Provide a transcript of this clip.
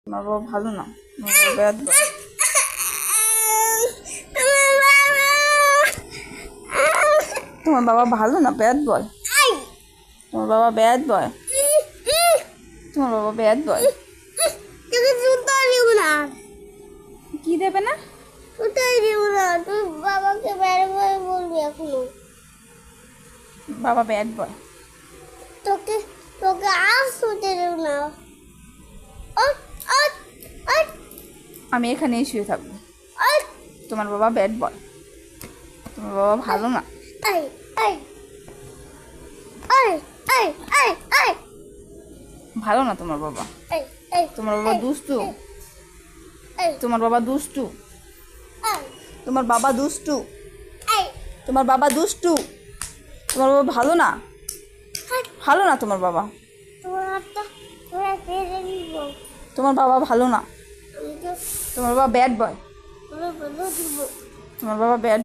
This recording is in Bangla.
তোমার বাবা ভালো না, তোমার বাবা ব্যাড বয়। তোমার বাবা ভালো না, ব্যাড বয়। তোমার বাবা ব্যাড বয়। তোমার বাবা ব্যাড বয়। কি দেবে না? বাবাকে ব্যাড বয় বলবি এখনো? বাবা ব্যাড বয়। তোকে তোকে আর শুতে দেব না। আমি এখানেই শুয়ে থাকবো। তোমার বাবা ব্যাড বয়। তোমার বাবা ভালো না। ভালো না তোমার বাবা। তোমার বাবা দুষ্টু। তোমার বাবা দুষ্টু। তোমার বাবা দুষ্টু। তোমার বাবা দুষ্টু। তোমার বাবা ভালো না। ভালো না তোমার বাবা। তোমার বাবা ভালো না। তোমার বাবা ব্যাড বয়। তোমার বাবা ব্যাড